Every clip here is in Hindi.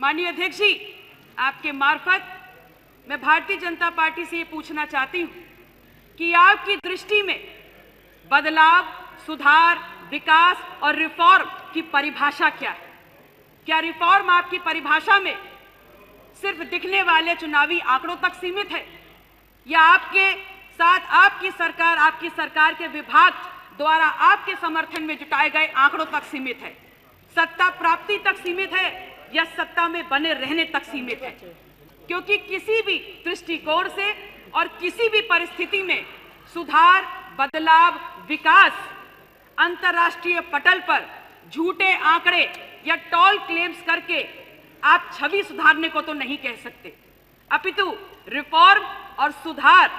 माननीय अध्यक्ष जी, आपके मार्फत मैं भारतीय जनता पार्टी से ये पूछना चाहती हूँ कि आपकी दृष्टि में बदलाव, सुधार, विकास और रिफॉर्म की परिभाषा क्या है? क्या रिफॉर्म आपकी परिभाषा में सिर्फ दिखने वाले चुनावी आंकड़ों तक सीमित है, या आपके साथ आपकी सरकार के विभाग द्वारा आपके समर्थन में जुटाए गए आंकड़ों तक सीमित है? सत्ता प्राप्ति तक सीमित है या सत्ता में बने रहने तक सीमित है? क्योंकि किसी भी दृष्टिकोण से और किसी भी परिस्थिति में सुधार, बदलाव, विकास अंतर्राष्ट्रीय पटल पर झूठे आंकड़े या टॉल क्लेम्स करके आप छवि सुधारने को तो नहीं कह सकते, अपितु रिफॉर्म और सुधार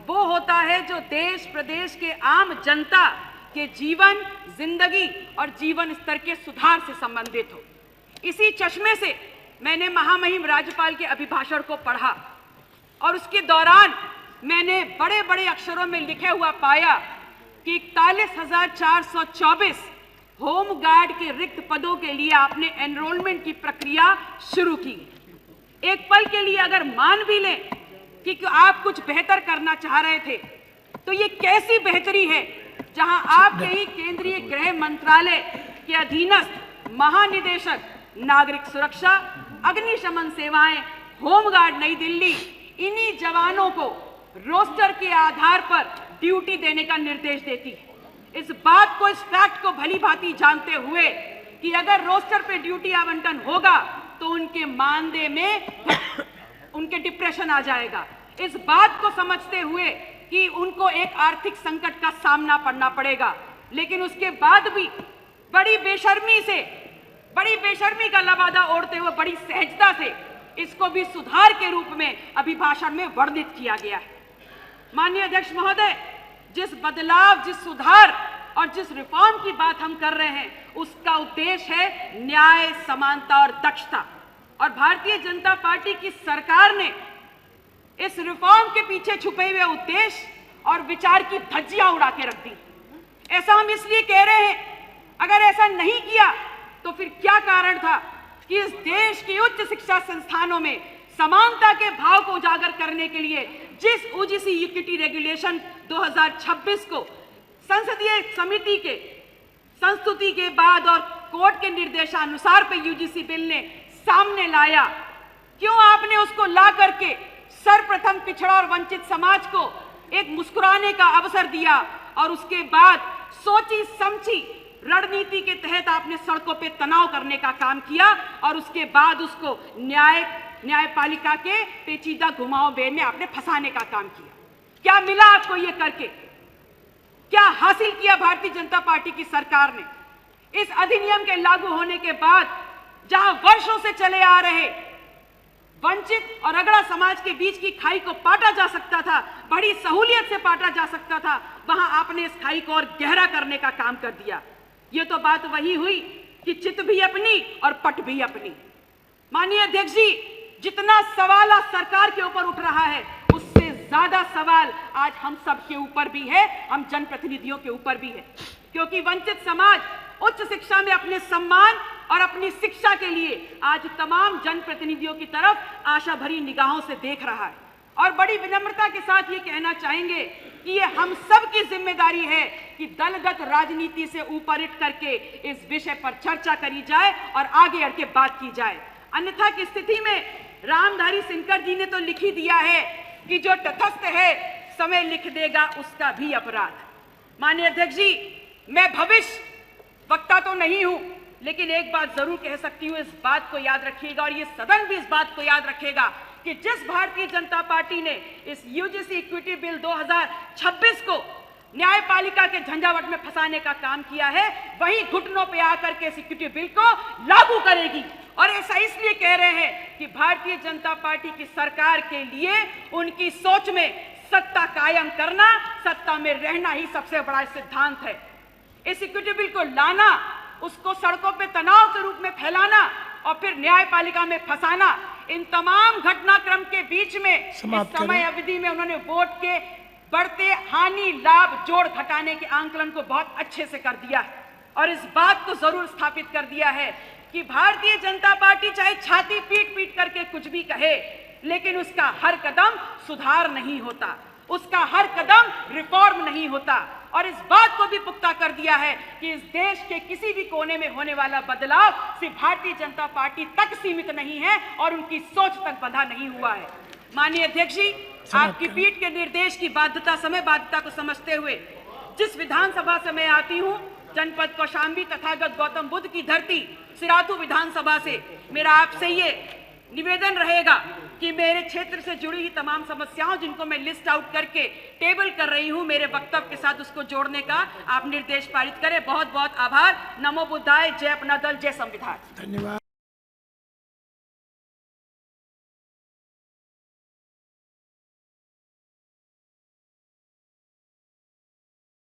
वो होता है जो देश प्रदेश के आम जनता के जीवन, जिंदगी और जीवन स्तर के सुधार से संबंधित हो। इसी चश्मे से मैंने महामहिम राज्यपाल के अभिभाषण को पढ़ा और उसके दौरान मैंने बड़े बड़े अक्षरों में लिखे हुआ पाया कि 41,424 होम गार्ड के रिक्त पदों के लिए आपने एनरोलमेंट की प्रक्रिया शुरू की। एक पल के लिए अगर मान भी लें कि आप कुछ बेहतर करना चाह रहे थे, तो ये कैसी बेहतरी है जहां आपके ही केंद्रीय गृह मंत्रालय के अधीनस्थ महानिदेशक नागरिक सुरक्षा, अग्निशमन सेवाएं, होमगार्ड नई दिल्ली इन्हीं जवानों को रोस्टर के आधार पर ड्यूटी देने का निर्देश देती है। इस बात को, इस फैक्ट को भली भांति जानते हुए कि अगर रोस्टर पे ड्यूटी आवंटन होगा तो उनके मानदेय में उनके डिप्रेशन आ जाएगा। इस बात को समझते हुए कि उनको एक आर्थिक संकट का सामना करना पड़ेगा, लेकिन उसके बाद भी बड़ी बेशर्मी का लबादा ओढ़ते हुए बड़ी सहजता से इसको भी सुधार के रूप में अभिभाषण में वर्णित किया गया है। माननीय अध्यक्ष महोदय, जिस बदलाव, जिस सुधार और जिस रिफॉर्म की बात हम कर रहे हैं, उसका उद्देश्य है न्याय, समानता और दक्षता। और भारतीय जनता पार्टी की सरकार ने इस रिफॉर्म के पीछे छुपे हुए उद्देश्य और विचार की धज्जियां उड़ा के रख दी। ऐसा हम इसलिए कह रहे हैं, अगर ऐसा नहीं किया तो फिर क्या कारण था कि इस देश की उच्च शिक्षा संस्थानों में समानता के भाव को उजागर करने के लिए जिस यूजीसी इक्विटी रेगुलेशन 2026 को संसदीय समिति के संस्तुति के बाद और कोर्ट के निर्देशानुसार पे यूजीसी बिल ने सामने लाया, क्यों आपने उसको ला करके सर्वप्रथम पिछड़ा और वंचित समाज को एक मुस्कुराने का अवसर दिया और उसके बाद सोची समझी रणनीति के तहत आपने सड़कों पे तनाव करने का काम किया और उसके बाद उसको न्यायपालिका के पेचीदा घुमाव वे में आपने फंसाने का काम किया। क्या मिला आपको ये करके? क्या हासिल किया भारतीय जनता पार्टी की सरकार ने? इस अधिनियम के लागू होने के बाद जहां वर्षों से चले आ रहे वंचित और अगड़ा समाज के बीच की खाई को पाटा जा सकता था, बड़ी सहूलियत से पाटा जा सकता था, वहां आपने इस खाई को और गहरा करने का काम कर दिया। ये तो बात वही हुई कि चित भी अपनी और पट भी अपनी। माननीय अध्यक्ष जी, जितना सवाल आज सरकार के ऊपर उठ रहा है, उससे ज्यादा सवाल आज हम सब के ऊपर भी है, हम जनप्रतिनिधियों के ऊपर भी है, क्योंकि वंचित समाज उच्च शिक्षा में अपने सम्मान और अपनी शिक्षा के लिए आज तमाम जनप्रतिनिधियों की तरफ आशा भरी निगाहों से देख रहा है। और बड़ी विनम्रता के साथ ये कहना चाहेंगे कि ये हम सब की जिम्मेदारी है कि दलगत राजनीति से ऊपर उठ करके इस विषय पर चर्चा करी जाए और आगे बढ़ के बात की जाए। अन्यथा की स्थिति में रामधारी सिंकर जी ने तो लिख ही दिया है कि जो तटस्थ है समय लिख देगा उसका भी अपराध। माननीय अध्यक्ष जी, मैं भविष्य वक्ता तो नहीं हूं, लेकिन एक बात जरूर कह सकती हूं, इस बात को याद रखिएगा और ये सदन भी इस बात को याद रखेगा कि जिस भारतीय जनता पार्टी ने इस यूजीसी इक्विटी बिल 2026 को न्यायपालिका के झंझावट में फंसाने का काम किया है, वही घुटनों पे आकर के इस इक्विटी बिल को लागू करेगी। और ऐसा इसलिए कह रहे हैं कि भारतीय जनता पार्टी की सरकार के लिए उनकी सोच में सत्ता कायम करना, सत्ता में रहना ही सबसे बड़ा सिद्धांत है। इस इक्विटी बिल को लाना, उसको सड़कों पे तनाव के रूप में फैलाना और फिर न्यायपालिका में फंसाना, इन तमाम घटनाक्रम के बीच में इस समय अवधि में उन्होंने वोट के बढ़ते हानि लाभ जोड़ घटाने के आंकलन को बहुत अच्छे से कर दिया है और इस बात को जरूर स्थापित कर दिया है कि भारतीय जनता पार्टी चाहे छाती पीट पीट करके कुछ भी कहे, लेकिन उसका हर कदम सुधार नहीं होता, उसका हर कदम रिफॉर्म नहीं होता। और इस बात को भी पुख्ता कर दिया है कि इस देश के किसी भी कोने में होने वाला बदलाव सिर्फ भारतीय जनता पार्टी तक सीमित नहीं है और उनकी सोच तक बंधा नहीं हुआ है। माननीय अध्यक्ष जी, आपकी पीठ के निर्देश की बाध्यता को समझते हुए जिस विधानसभा से मैं आती हूँ, जनपद कौशाम्बी तथागत गौतम बुद्ध की धरती सिराथू विधानसभा से, मेरा आपसे ये निवेदन रहेगा कि मेरे क्षेत्र से जुड़ी हुई तमाम समस्याओं जिनको मैं लिस्ट आउट करके टेबल कर रही हूं, मेरे वक्तव्य के साथ उसको जोड़ने का आप निर्देश पारित करें। बहुत बहुत आभार। नमो बुद्धाय। जय अपना दल, जय संविधान। धन्यवाद।